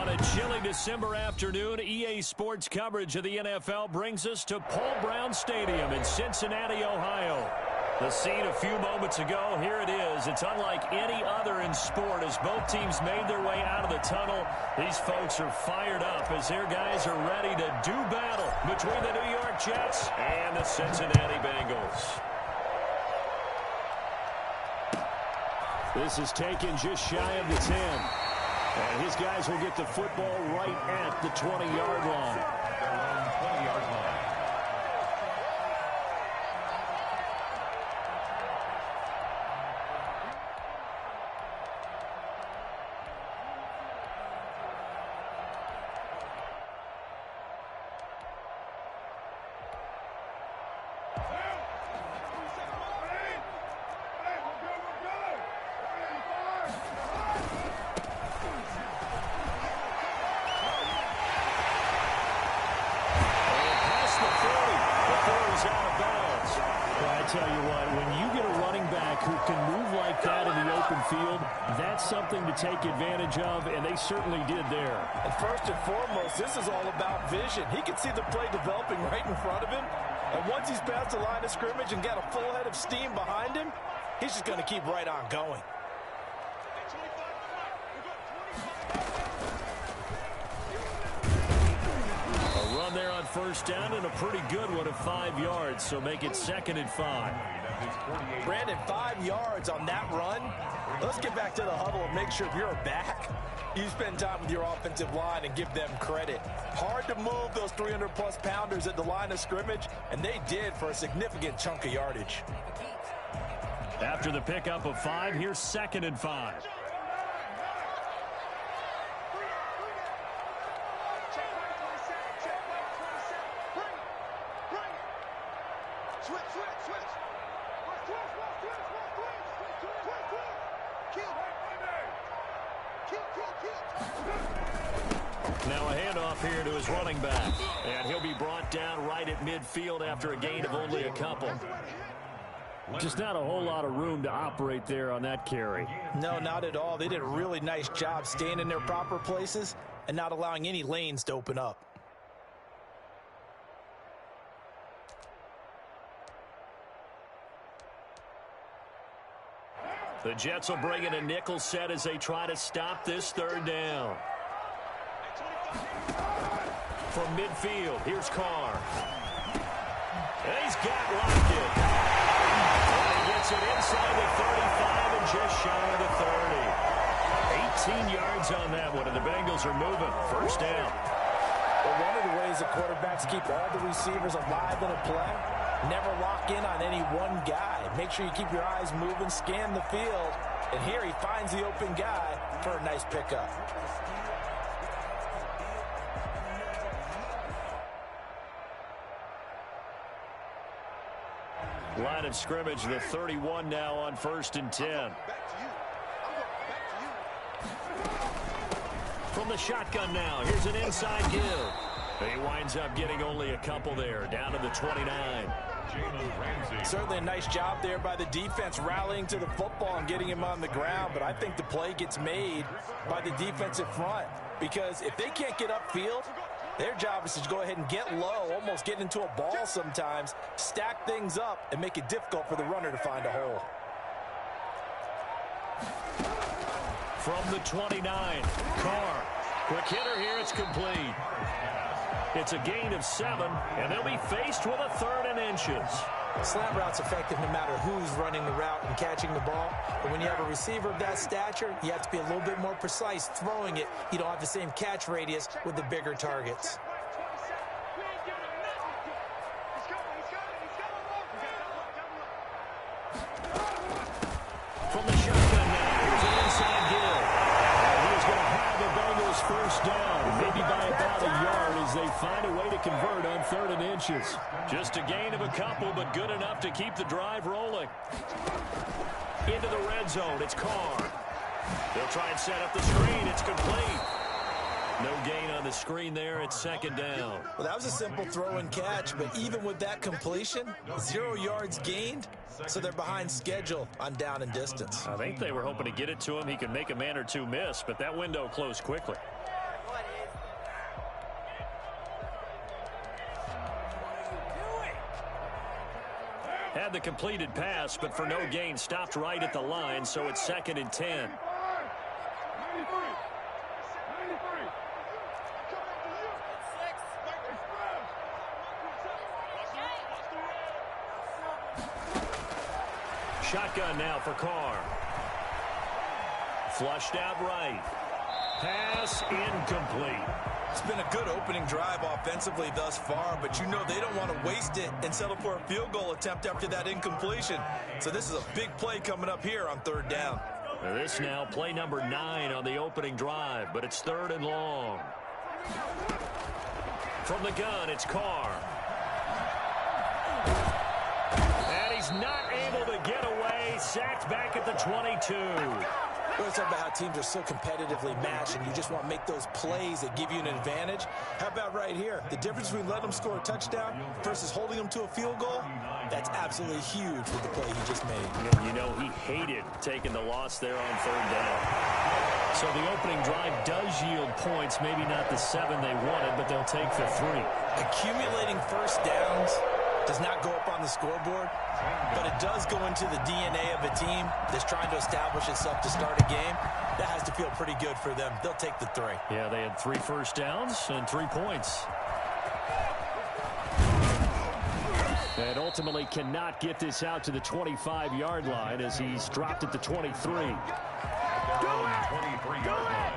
On a chilly December afternoon, EA Sports coverage of the NFL brings us to Paul Brown Stadium in Cincinnati, Ohio. The scene a few moments ago, here it is. It's unlike any other in sport as both teams made their way out of the tunnel. These folks are fired up as their guys are ready to do battle between the New York Jets and the Cincinnati Bengals. This is taken just shy of the 10. And his guys will get the football right at the 20-yard line. Tell you what, when you get a running back who can move like that in the open field, that's something to take advantage of, and they certainly did there. And first and foremost, this is all about vision. He can see the play developing right in front of him, and once he's past the line of scrimmage and got a full head of steam behind him, he's just going to keep right on going. There on first down and a pretty good one of 5 yards, so make it 2nd and 5. Brandon, 5 yards on that run. Let's get back to the huddle and make sure you're back. You spend time with your offensive line and give them credit. Hard to move those 300-plus pounders at the line of scrimmage, and they did for a significant chunk of yardage. After the pickup of 5, here's 2nd and 5. Now a handoff here to his running back. And he'll be brought down right at midfield after a gain of only a couple. Just not a whole lot of room to operate there on that carry. No, not at all. They did a really nice job staying in their proper places and not allowing any lanes to open up. The Jets will bring in a nickel set as they try to stop this 3rd down. From midfield, here's Carr. And he's got Lockett. And he gets it inside the 35 and just shy of the 30. 18 yards on that one, and the Bengals are moving. 1st down. Well, one of the ways the quarterbacks keep all the receivers alive in a play, never lock in on any one guy. Make sure you keep your eyes moving, scan the field. And here he finds the open guy for a nice pickup. Line of scrimmage, the 31 now on 1st and 10. From the shotgun now, here's an inside give. He winds up getting only a couple there, down to the 29. Certainly a nice job there by the defense rallying to the football and getting him on the ground, but I think the play gets made by the defensive front because if they can't get upfield, their job is to go ahead and get low, almost get into a ball sometimes, stack things up, and make it difficult for the runner to find a hole. From the 29, Carr. Quick hitter here, it's complete. It's a gain of 7, and they'll be faced with a 3rd and inches. Slant route's effective no matter who's running the route and catching the ball. But when you have a receiver of that stature, you have to be a little bit more precise throwing it. You don't have the same catch radius with the bigger targets. From the shotgun now, here's an inside give. He is going to have the Bengals 1st down, maybe by about a yard as they find a way to convert on 3rd and inches. Just a gain of a couple, but good enough to keep the drive rolling. Into the red zone, it's Carr. They'll try and set up the screen. It's complete. No gain on the screen there. It's 2nd down. Well, that was a simple throw and catch, but even with that completion, 0 yards gained, so they're behind schedule on down and distance. I think they were hoping to get it to him. He could make a man or two miss, but that window closed quickly. Had the completed pass, but for no gain, stopped right at the line, so it's 2nd and 10. Shotgun now for Carr. Flushed out right. Pass incomplete. It's been a good opening drive offensively thus far, but you know they don't want to waste it and settle for a field goal attempt after that incompletion. So this is a big play coming up here on 3rd down. This now play number 9 on the opening drive, but it's 3rd and long. From the gun, it's Carr. And he's not able to get away. Sacked back at the 22. We're talking about how teams are so competitively matched, and you just want to make those plays that give you an advantage. How about right here? The difference between letting them score a touchdown versus holding them to a field goal, that's absolutely huge with the play he just made. You know, he hated taking the loss there on 3rd down. So the opening drive does yield points, maybe not the 7 they wanted, but they'll take the 3. Accumulating first downs does not go up on the scoreboard, but it does go into the DNA of a team that's trying to establish itself to start a game. That has to feel pretty good for them. They'll take the 3. Yeah, they had 3 first downs and 3 points. And ultimately cannot get this out to the 25-yard line as he's dropped at the 23. Go it! 23-yard line.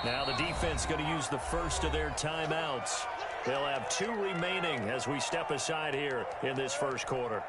Now the defense going to use the first of their timeouts. They'll have 2 remaining as we step aside here in this first quarter.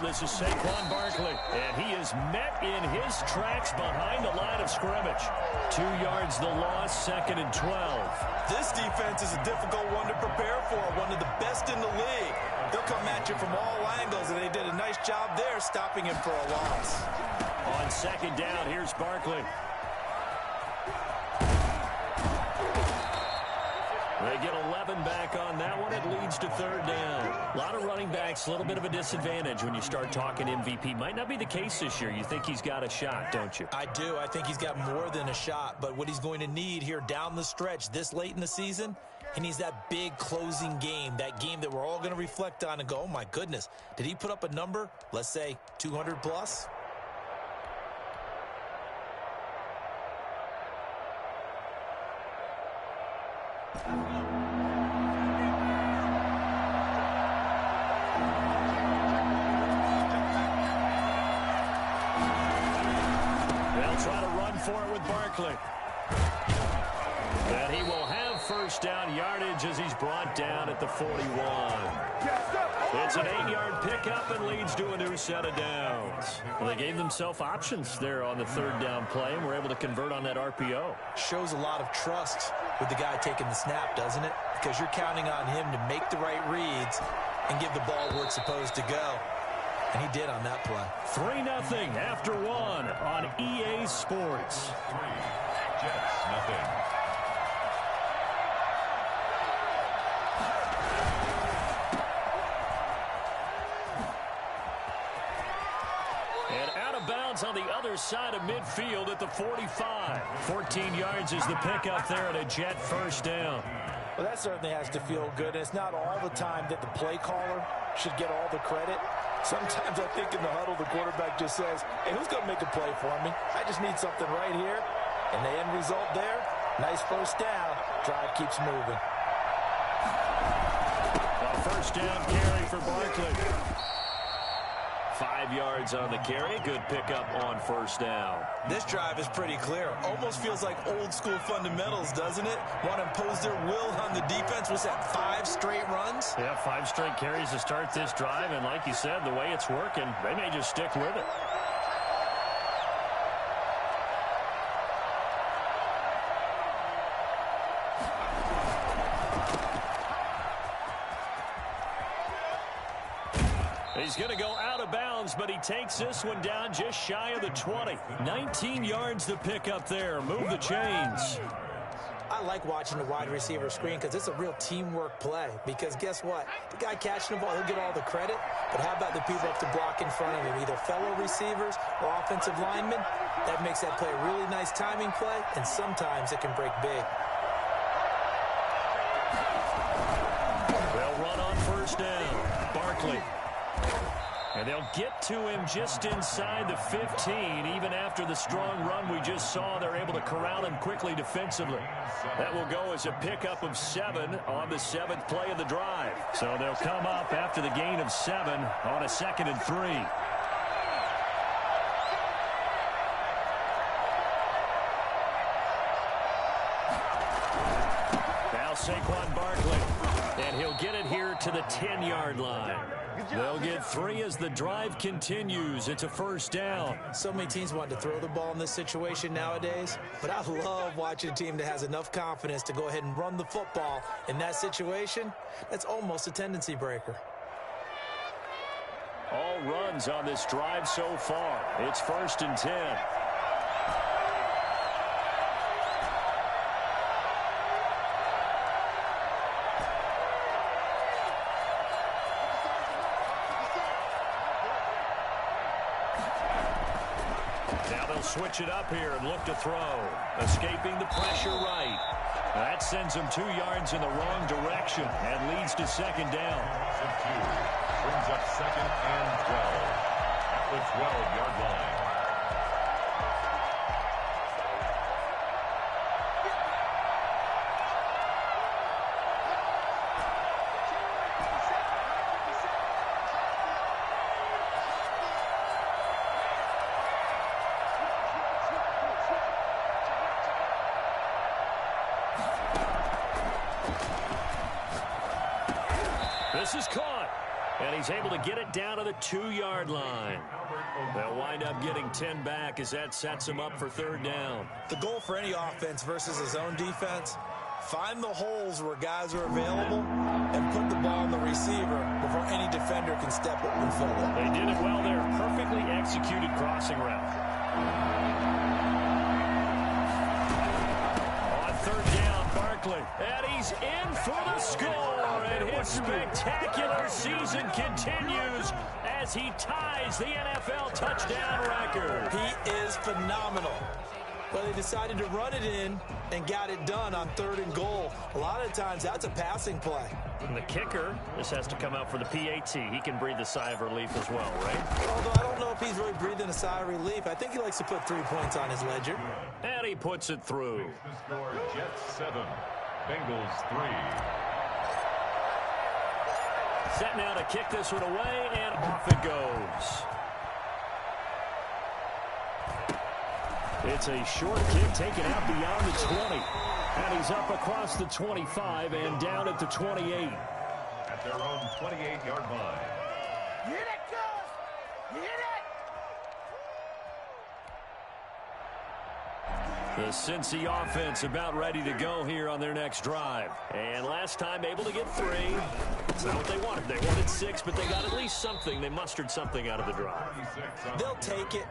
This is Saquon Barkley, and he is met in his tracks behind the line of scrimmage. 2 yards the loss, 2nd and 12. This defense is a difficult one to prepare for, one of the best in the league. They'll come at you from all angles, and they did a nice job there stopping him for a loss. On 2nd down, here's Barkley. They get 11 back on that one. It leads to 3rd down. A lot of running backs, a little bit of a disadvantage when you start talking MVP. Might not be the case this year. You think he's got a shot, don't you? I do. I think he's got more than a shot. But what he's going to need here down the stretch this late in the season, he needs that big closing game, that game that we're all going to reflect on and go, oh, my goodness, did he put up a number, let's say 200 plus? They'll try to run for it with Barkley. And he will have 1st down yardage as he's brought down at the 41. It's an 8-yard pickup and leads to a new set of downs. Well, they gave themselves options there on the 3rd down play and were able to convert on that RPO. Shows a lot of trust with the guy taking the snap, doesn't it? Because you're counting on him to make the right reads and give the ball where it's supposed to go. And he did on that play. 3-0 after 1 on EA Sports. 3, Jets, nothing. And out of bounds on the other side of midfield at the 45. 14 yards is the pickup there at a Jet 1st down. Well, that certainly has to feel good. It's not all the time that the play caller should get all the credit. Sometimes I think in the huddle, the quarterback just says, hey, who's going to make a play for me? I just need something right here. And the end result there, nice 1st down. Drive keeps moving. A 1st down carry for Barkley. 5 yards on the carry. Good pickup on 1st down. This drive is pretty clear. Almost feels like old school fundamentals, doesn't it? Want to impose their will on the defense. Was that 5 straight runs? Yeah, 5 straight carries to start this drive. And like you said, the way it's working, they may just stick with it. He's going to go out of bounds, but he takes this one down just shy of the 20. 19 yards to pick up there. Move the chains. I like watching the wide receiver screen because it's a real teamwork play. Because guess what? The guy catching the ball, he'll get all the credit. But how about the people up to block in front of him, either fellow receivers or offensive linemen? That makes that play a really nice timing play, and sometimes it can break big. They'll run on first down. Barkley. And they'll get to him just inside the 15. Even after the strong run we just saw, they're able to corral him quickly defensively. That will go as a pickup of 7 on the 7th play of the drive. So they'll come up after the gain of 7 on a 2nd and 3. Now Saquon Barkley. And he'll get it here to the 10-yard line. They'll get 3 as the drive continues. It's a first down. So many teams want to throw the ball in this situation nowadays, but I love watching a team that has enough confidence to go ahead and run the football. In that situation, that's almost a tendency breaker. All runs on this drive so far. It's 1st and 10. Switch it up here and look to throw. Escaping the pressure right. That sends him 2 yards in the wrong direction and leads to 2nd down. Brings up 2nd and 12 at the 12-yard line. This is caught, and he's able to get it down to the 2-yard line. They'll wind up getting 10 back as that sets him up for 3rd down. The goal for any offense versus his own defense, find the holes where guys are available and put the ball on the receiver before any defender can step up and fill it. They did it well there. Perfectly executed crossing route. On 3rd down, Barkley. And he's in for the score. And his spectacular season continues as he ties the NFL touchdown record. He is phenomenal. Well, they decided to run it in and got it done on 3rd and goal. A lot of times, that's a passing play. And the kicker, this has to come out for the PAT. He can breathe a sigh of relief as well, right? Although I don't know if he's really breathing a sigh of relief. I think he likes to put 3 points on his ledger. And he puts it through. The score, Jets 7, Bengals 3. Set now to kick this one away, and off it goes. It's a short kick taken out beyond the 20. And he's up across the 25 and down at the 28. At their own 28-yard line. Hit it, Gus! Hit it! The Cincy offense about ready to go here on their next drive. And last time able to get 3. It's not what they wanted. They wanted 6, but they got at least something. They mustered something out of the drive. They'll take it.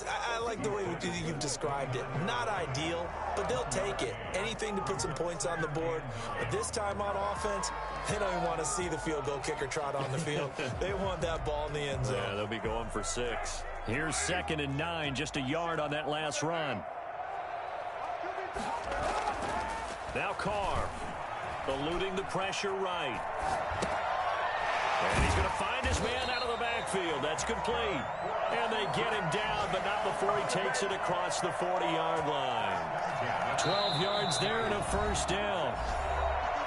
I like the way you've described it. Not ideal, but they'll take it. Anything to put some points on the board. But this time on offense, they don't even want to see the field goal kicker trot on the field. They want that ball in the end zone. Yeah, they'll be going for 6. Here's 2nd and 9, just a yard on that last run. Now Carr, eluding the pressure right. And he's going to find his man out of the backfield. That's complete. And they get him down, but not before he takes it across the 40-yard line. 12 yards there and a first down.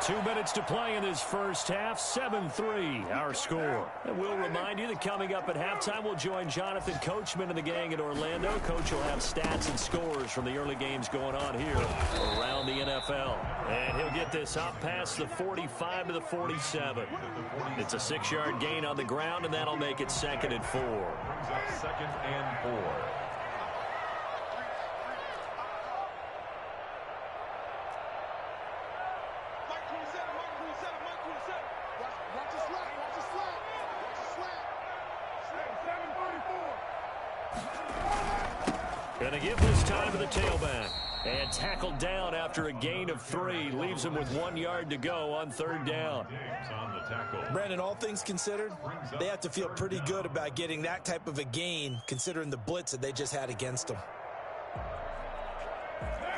2 minutes to play in this first half. 7-3, our score. And we'll remind you that coming up at halftime, we'll join Jonathan Coachman and the gang in Orlando. Coach will have stats and scores from the early games going on here around the NFL. And he'll get this up past the 45 to the 47. It's a 6-yard gain on the ground, and that'll make it 2nd and 4. 2nd and 4. Going to give this time to the tailback. And tackled down after a gain of 3. Leaves him with 1 yard to go on 3rd down. Brandon, all things considered, they have to feel pretty good about getting that type of a gain considering the blitz that they just had against them.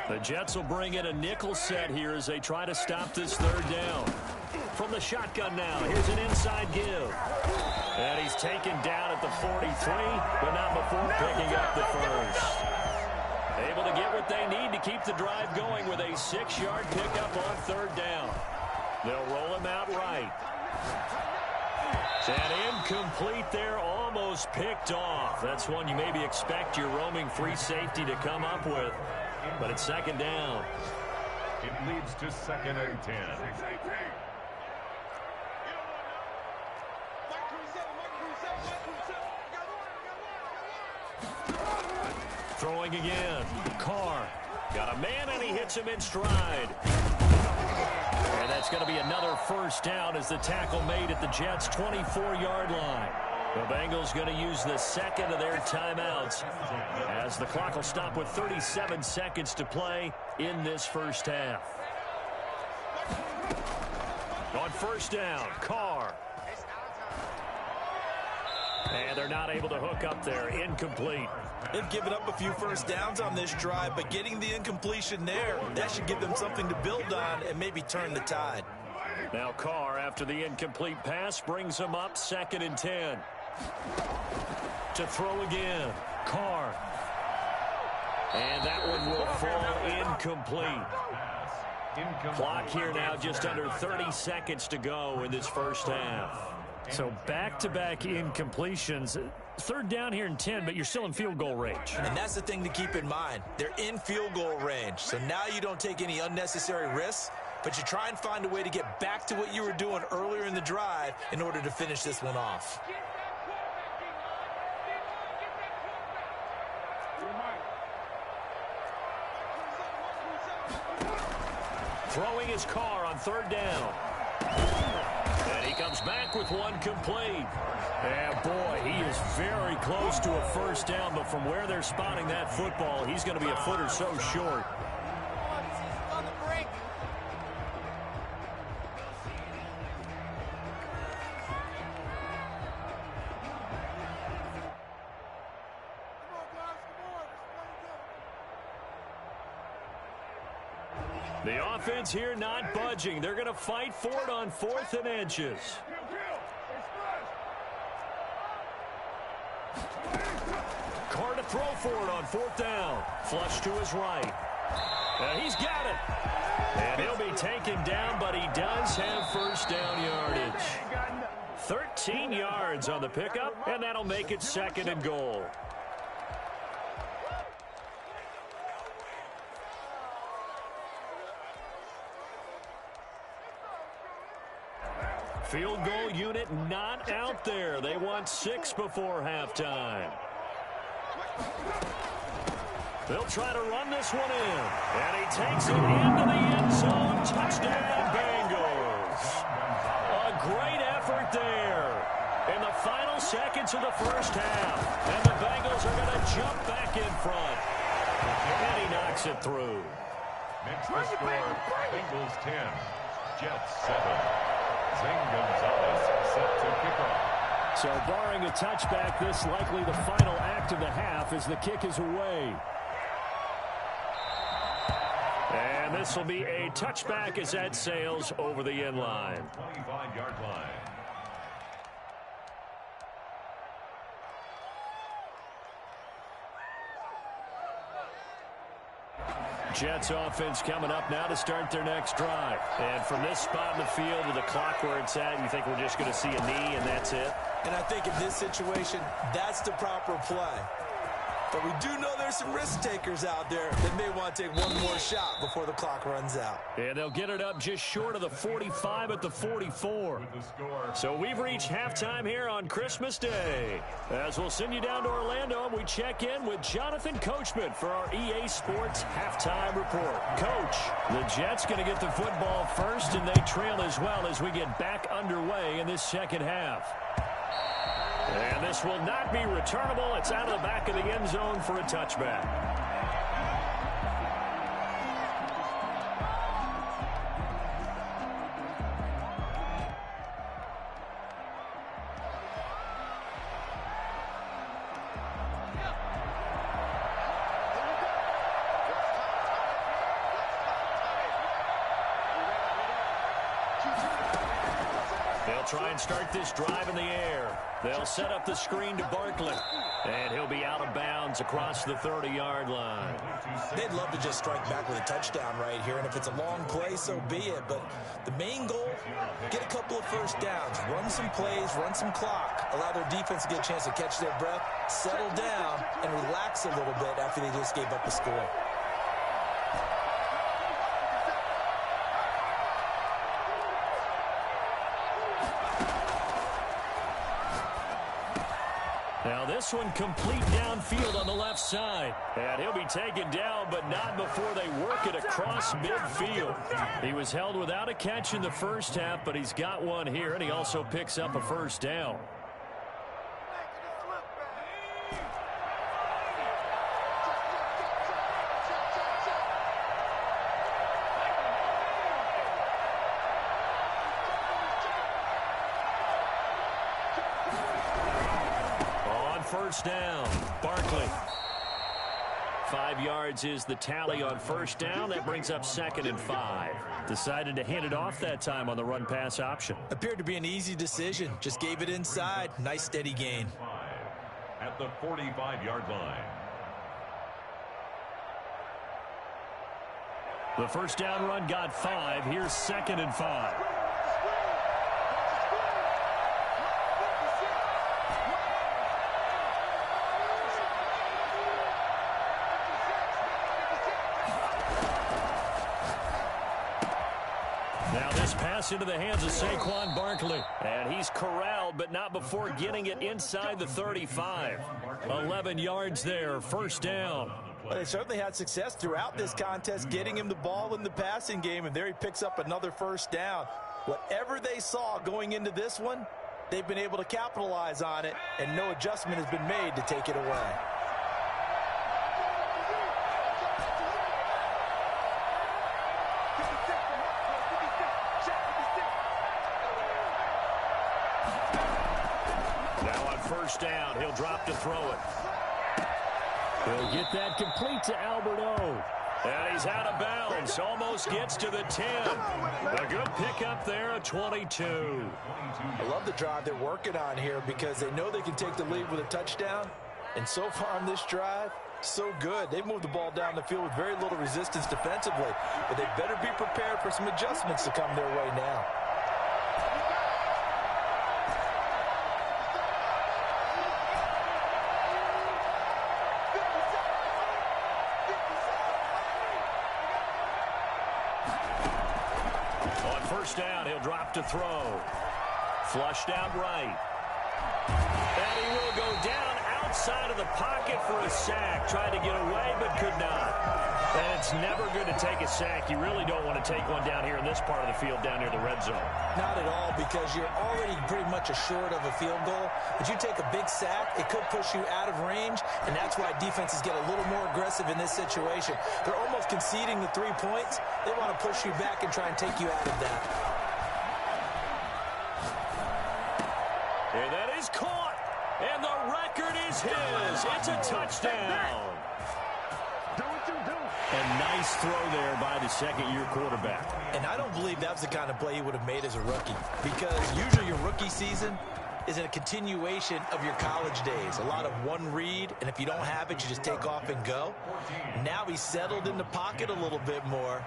The Jets will bring in a nickel set here as they try to stop this 3rd down. From the shotgun now, here's an inside give. And he's taken down at the 43, but not before picking up the first. Able to get what they need to keep the drive going with a 6-yard pickup on 3rd down. They'll roll him out right. And incomplete there, almost picked off. That's one you maybe expect your roaming free safety to come up with. But it's 2nd down. It leads to 2nd and 10. Throwing again. Carr. Got a man, and he hits him in stride. And that's going to be another 1st down as the tackle made at the Jets' 24-yard line. The Bengals going to use the 2nd of their timeouts as the clock will stop with 37 seconds to play in this 1st half. On 1st down, Carr. And they're not able to hook up there. Incomplete. They've given up a few 1st downs on this drive, but getting the incompletion there, that should give them something to build on and maybe turn the tide. Now Carr, after the incomplete pass, brings them up 2nd and 10. To throw again. Carr. And that one will fall incomplete. Clock here now just under 30 seconds to go in this 1st half. So back-to-back incompletions. 3rd down here in 10, but you're still in field goal range. And that's the thing to keep in mind. They're in field goal range. So now you don't take any unnecessary risks, but you try and find a way to get back to what you were doing earlier in the drive in order to finish this one off. Throwing his Carr on 3rd down. And he comes back with one complete. And boy, he is very close to a 1st down, but from where they're spotting that football, he's going to be a foot or so short. The offense here not budging. They're going to fight for it on 4th and inches. Carr to throw for it on 4th down. Flush to his right. He's got it. And he'll be taken down, but he does have 1st down yardage. 13 yards on the pickup, and that'll make it 2nd and goal. Field goal unit not out there. They want 6 before halftime. They'll try to run this one in. And he takes it into the end zone. Touchdown, Bengals. A great effort there in the final seconds of the 1st half. And the Bengals are going to jump back in front. And he knocks it through. Makes the score Bengals 10, Jets 7. Zane Gonzalez set to kick off. So barring a touchback, this likely the final act of the half as the kick is away. And this will be a touchback as that sails over the end line. 25-yard line. Jets offense coming up now to start their next drive. And from this spot in the field with the clock where it's at, you think we're just going to see a knee and that's it? And I think in this situation, that's the proper play. But we do know there's some risk takers out there that may want to take one more shot before the clock runs out. And they'll get it up just short of the 45 at the 44. So we've reached halftime here on Christmas Day. As we'll send you down to Orlando, we check in with Jonathan Coachman for our EA Sports Halftime Report. Coach, the Jets going to get the football first, and they trail as well as we get back underway in this second half. And this will not be returnable. It's out of the back of the end zone for a touchback. Try and start this drive in the air. They'll set up the screen to Barkley. And he'll be out of bounds across the 30-yard line. They'd love to just strike back with a touchdown right here. And if it's a long play, so be it. But the main goal, get a couple of first downs. Run some plays, run some clock. Allow their defense to get a chance to catch their breath, settle down, and relax a little bit after they just gave up a score. Now this one complete downfield on the left side. And he'll be taken down, but not before they work it across midfield. He was held without a catch in the first half, but he's got one here, and he also picks up a first down. First down, Barkley. 5 yards is the tally on first down. That brings up 2nd and 5. Decided to hand it off that time on the run-pass option. Appeared to be an easy decision. Just gave it inside. Nice, steady gain. At the 45-yard line. The first down run got 5. Here's 2nd and 5. Now this pass into the hands of Saquon Barkley. And he's corralled, but not before getting it inside the 35. 11 yards there, first down. Well, they certainly had success throughout this contest, getting him the ball in the passing game, and there he picks up another first down. Whatever they saw going into this one, they've been able to capitalize on it, and no adjustment has been made to take it away. First down, he'll drop to throw it. He'll get that complete to Albert O. And he's out of bounds, almost gets to the 10. A good pickup there, a 22. I love the drive they're working on here because they know they can take the lead with a touchdown. And so far on this drive, so good. They moved the ball down the field with very little resistance defensively, but they better be prepared for some adjustments to come their way now. First down, he'll drop to throw. Flushed out right. And he will go down outside of the pocket for a sack. Tried to get away, but could not. And it's never good to take a sack. You really don't want to take one down here in this part of the field, down near the red zone. Not at all, because you're already pretty much assured of a field goal. But you take a big sack, it could push you out of range, and that's why defenses get a little more aggressive in this situation. They're almost conceding the 3 points. They want to push you back and try and take you out of that. And that is caught, and the record is his. It's a touchdown. A nice throw there by the second-year quarterback. And I don't believe that was the kind of play he would have made as a rookie, because usually your rookie season is a continuation of your college days. A lot of one read, and if you don't have it, you just take off and go. Now he's settled in the pocket a little bit more,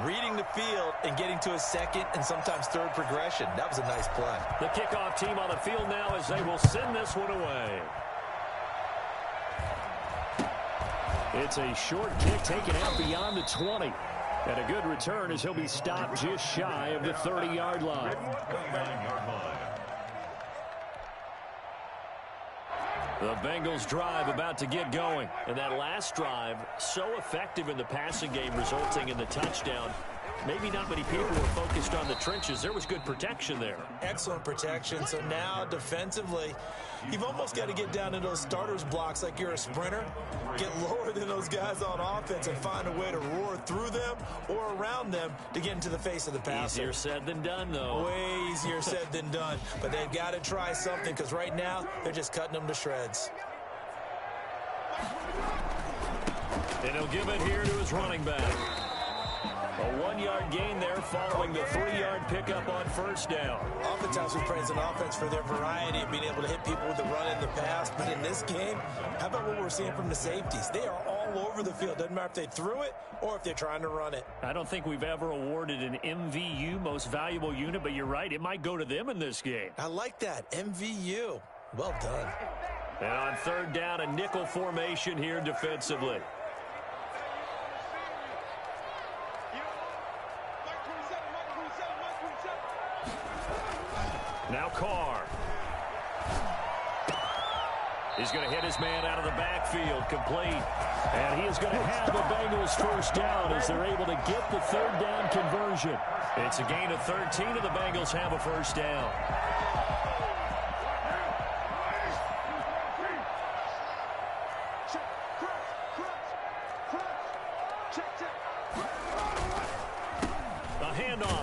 reading the field and getting to a second and sometimes third progression. That was a nice play. The kickoff team on the field now as they will send this one away. It's a short kick taken out beyond the 20. And a good return as he'll be stopped just shy of the 30-yard line. The Bengals drive about to get going. And that last drive, so effective in the passing game, resulting in the touchdown. maybe not many people were focused on the trenches. There was good protection there. Excellent protection. So now defensively, you've almost got to get down to those starters blocks like you're a sprinter. Get lower than those guys on offense and find a way to roar through them or around them to get into the face of the passer. Easier said than done, though. Way easier said than done. But they've got to try something because right now they're just cutting them to shreds. And he'll give it here to his running back. A 1-yard gain there following the 3-yard pickup on first down. Oftentimes we praise an offense for their variety of being able to hit people with the run in the pass. But in this game, how about what we're seeing from the safeties? They are all over the field. Doesn't matter if they threw it or if they're trying to run it. I don't think we've ever awarded an MVU, most valuable unit, but you're right. It might go to them in this game. I like that. MVU. Well done. And on third down, a nickel formation here defensively. Now Carr. He's going to hit his man out of the backfield, complete. And he is going to have the Bengals first down as they're able to get the third down conversion. It's a gain of 13, and the Bengals have a first down.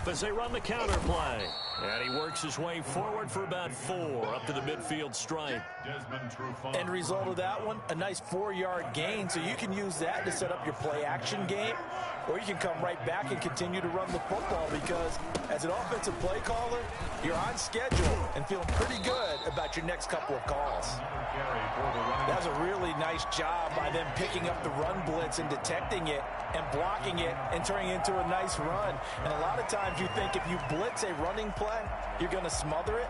As they run the counter play. And he works his way forward for about 4 up to the midfield stripe. End result of that one, a nice 4-yard gain. So you can use that to set up your play action game, or you can come right back and continue to run the football because as an offensive play caller, you're on schedule and feeling pretty good about your next couple of calls. That was a really nice job by them picking up the run blitz and detecting it and blocking it and turning it into a nice run. And a lot of times you think if you blitz a running play, you're going to smother it.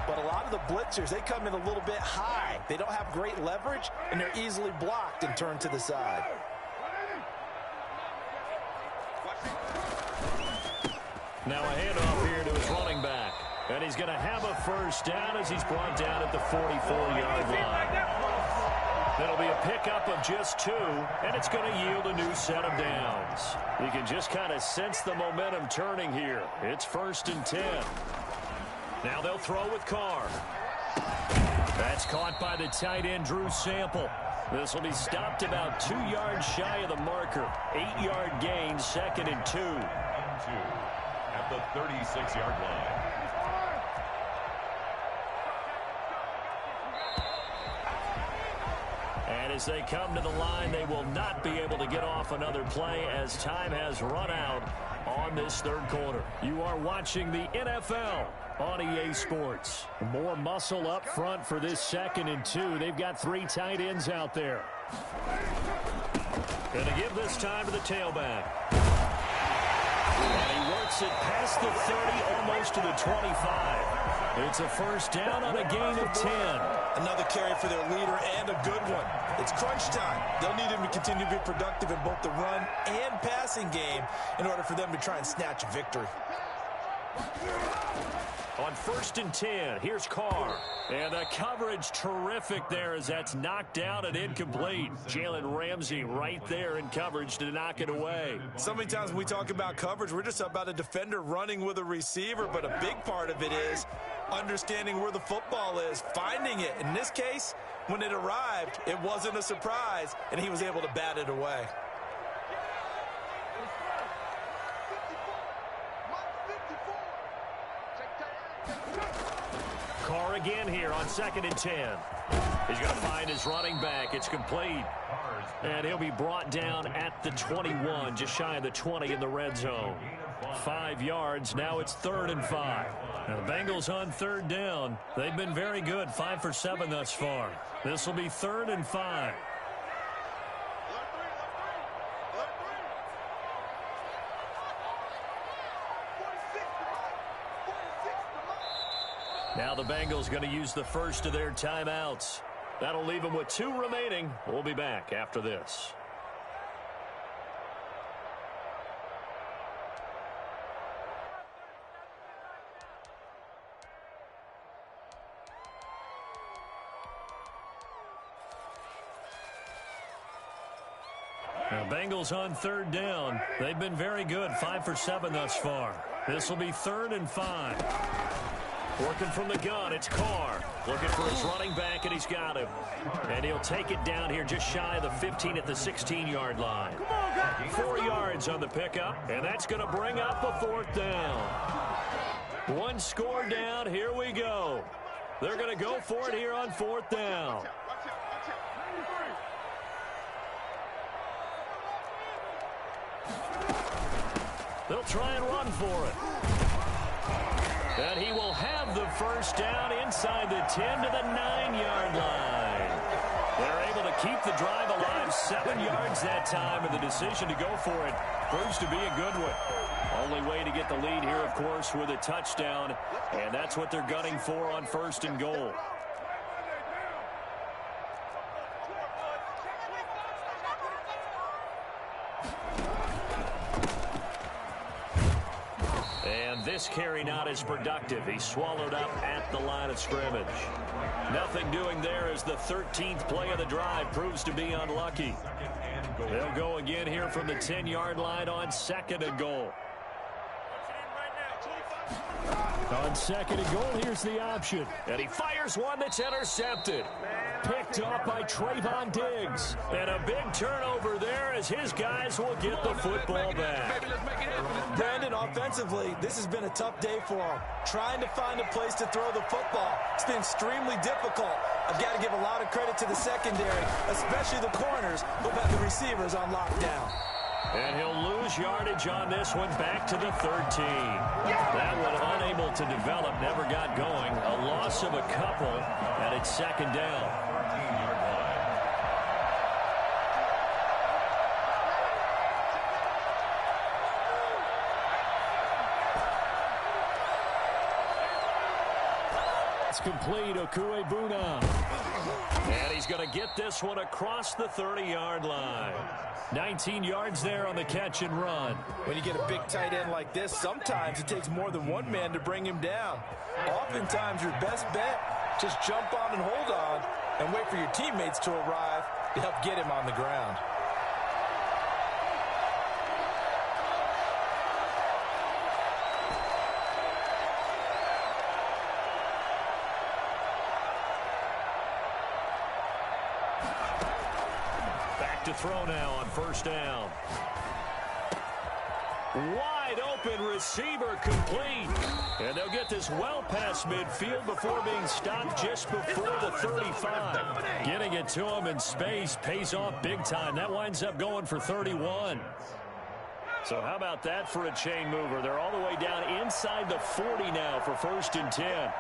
But a lot of the blitzers, they come in a little bit high. They don't have great leverage, and they're easily blocked and turned to the side. Now a handoff here to his running back. And he's going to have a first down as he's brought down at the 44-yard line. That'll be a pickup of just 2, and it's going to yield a new set of downs. You can just kind of sense the momentum turning here. It's 1st and 10. Now they'll throw with Carr. That's caught by the tight end, Drew Sample. This will be stopped about 2 yards shy of the marker. 8-yard gain, 2nd and 2. 1-2 at the 36-yard line. And as they come to the line, they will not be able to get off another play as time has run out on this third quarter. You are watching the NFL on EA Sports. More muscle up front for this 2nd and 2. They've got 3 tight ends out there. Going to give this time to the tailback. And he works it past the 30, almost to the 25. It's a first down on a gain of 10. Another carry for their leader and a good one. It's crunch time. They'll need him to continue to be productive in both the run and passing game in order for them to try and snatch a victory. On 1st and 10, here's Carr. And the coverage terrific there as that's knocked down and incomplete. Jalen Ramsey right there in coverage to knock it away. So many times when we talk about coverage, we're just about a defender running with a receiver, but a big part of it is understanding where the football is, finding it. In this case, when it arrived, it wasn't a surprise, and he was able to bat it away. Carr again here on 2nd and 10. He's going to find his running back. It's complete. And he'll be brought down at the 21, just shy of the 20 in the red zone. 5 yards. Now it's 3rd and 5. Now the Bengals on 3rd down. They've been very good. 5 for 7 thus far. This will be 3rd and 5. Now the Bengals going to use the first of their timeouts. That'll leave them with 2 remaining. We'll be back after this. The Bengals on third down. They've been very good, 5 for 7 thus far. This will be 3rd and 5. Working from the gun, it's Carr. Looking for his running back, and he's got him. And he'll take it down here just shy of the 15 at the 16-yard line. 4 yards on the pickup, and that's going to bring up a 4th down. 1 score down, here we go. They're going to go for it here on 4th down. They'll try and run for it. And he will have the 1st down inside the 10 to the 9-yard line. They're able to keep the drive alive, 7 yards that time, and the decision to go for it proves to be a good one. Only way to get the lead here, of course, with a touchdown, and that's what they're gunning for on 1st and goal. And this carry not as productive. He's swallowed up at the line of scrimmage. Nothing doing there as the 13th play of the drive proves to be unlucky. They'll go again here from the 10-yard line on 2nd and goal. On 2nd and goal, here's the option. And he fires one that's intercepted. Picked off by Trayvon Diggs. And a big turnover there as his guys will get the football back. Brandon, offensively, this has been a tough day for him. Trying to find a place to throw the football. It's been extremely difficult. I've got to give a lot of credit to the secondary, especially the corners who've had the receivers on lockdown. And he'll lose yardage on this one back to the 13. That one unable to develop, never got going. A loss of a couple, and it's 2nd down. It's complete, Okuebuna. And he's going to get this one across the 30-yard line. 19 yards there on the catch and run. When you get a big tight end like this, sometimes it takes more than one man to bring him down. Oftentimes, your best bet, just jump on and hold on and wait for your teammates to arrive to help get him on the ground. To throw now on 1st down. Wide open receiver complete. And they'll get this well past midfield before being stopped just before the 35. Getting it to him in space pays off big time. That winds up going for 31. So how about that for a chain mover? They're all the way down inside the 40 now for 1st and 10.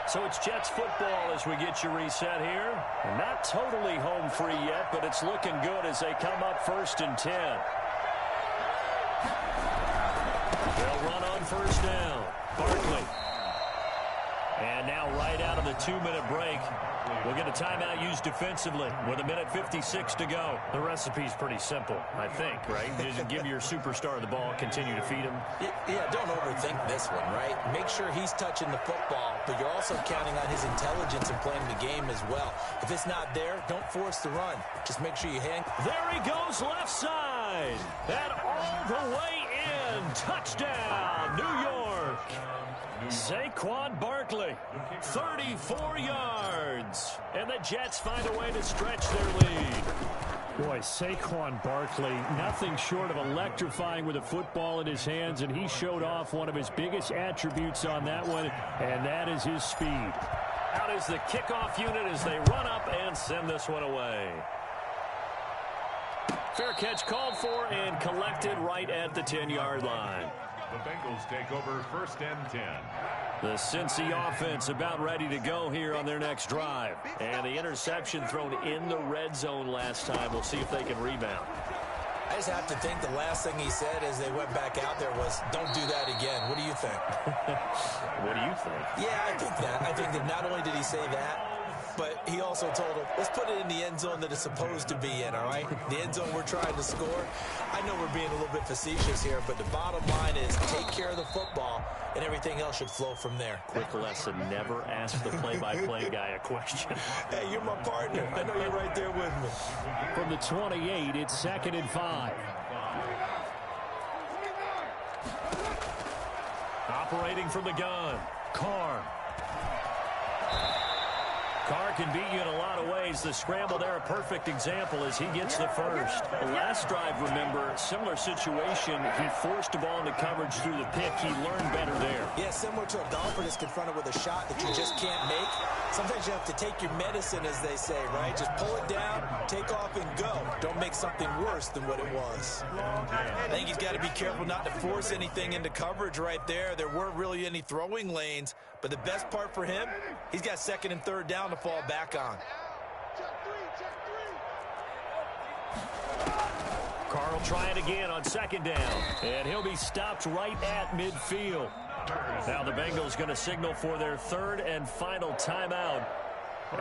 So it's Jets football as we get you reset here. Not totally home free yet, but it's looking good as they come up 1st and 10. They'll run on 1st down. Barkley. And now right out of the 2-minute break, we'll get a timeout used defensively with 1:56 to go. The recipe's pretty simple, I think, right? Just give your superstar the ball, continue to feed him. Yeah, don't overthink this one, right? Make sure he's touching the football, but you're also counting on his intelligence in playing the game as well. If it's not there, don't force the run. Just make sure you hang. There he goes left side. And all the way in. Touchdown, New York. Saquon Barkley, 34 yards. And the Jets find a way to stretch their lead. Boy, Saquon Barkley, nothing short of electrifying with a football in his hands, and he showed off one of his biggest attributes on that one, and that is his speed. Out is the kickoff unit as they run up and send this one away. Fair catch called for and collected right at the 10-yard line. The Bengals take over 1st and 10. The Cincy offense about ready to go here on their next drive. And the interception thrown in the red zone last time. We'll see if they can rebound. I just have to think the last thing he said as they went back out there was, don't do that again. What do you think? What do you think? Yeah, I think that. I think that not only did he say that, but he also told him, let's put it in the end zone that it's supposed to be in, all right? The end zone we're trying to score. I know we're being a little bit facetious here, but the bottom line is take care of the football, and everything else should flow from there. Quick lesson, never ask the play-by-play guy a question. Hey, you're my partner. I know you're right there with me. From the 28, it's 2nd and 5. Operating from the gun, Carr. Carr can beat you in a lot of ways. The scramble there, a perfect example as he gets the first. The last drive, remember, similar situation. He forced the ball into coverage through the pick. He learned better there. Yeah, similar to a golfer that's confronted with a shot that you just can't make. Sometimes you have to take your medicine, as they say, right? Just pull it down, take off, and go. Don't make something worse than what it was. I think he's got to be careful not to force anything into coverage right there. There weren't really any throwing lanes, but the best part for him, he's got 2nd and 3rd down to fall back on. Carr will try it again on 2nd down, and he'll be stopped right at midfield. Now the Bengals going to signal for their 3rd and final timeout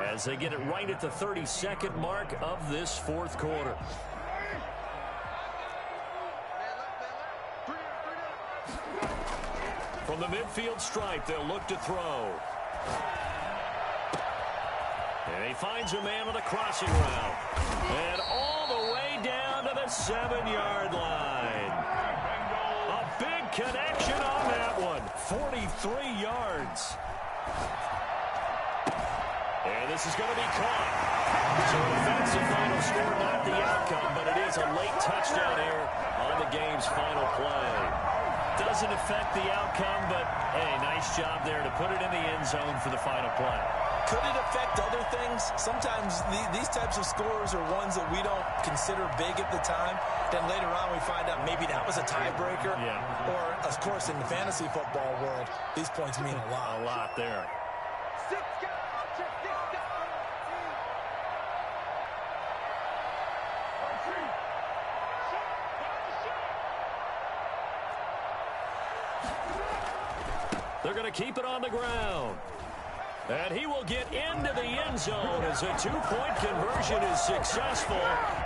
as they get it right at the 32nd mark of this 4th quarter. From the midfield stripe, they'll look to throw. And he finds a man on the crossing route. And all the way down to the 7-yard line. A big connection on that one. 43 yards. And this is going to be caught. So offensive final score, not the outcome, but it is a late touchdown error on the game's final play. Doesn't affect the outcome, but, hey, nice job there to put it in the end zone for the final play. Could it affect other things? Sometimes these types of scores are ones that we don't consider big at the time. Then later on we find out maybe that was a tiebreaker. Yeah. Or, of course, in the fantasy football world, these points mean a lot. A lot there. They're going to keep it on the ground. And he will get into the end zone as a 2-point conversion is successful.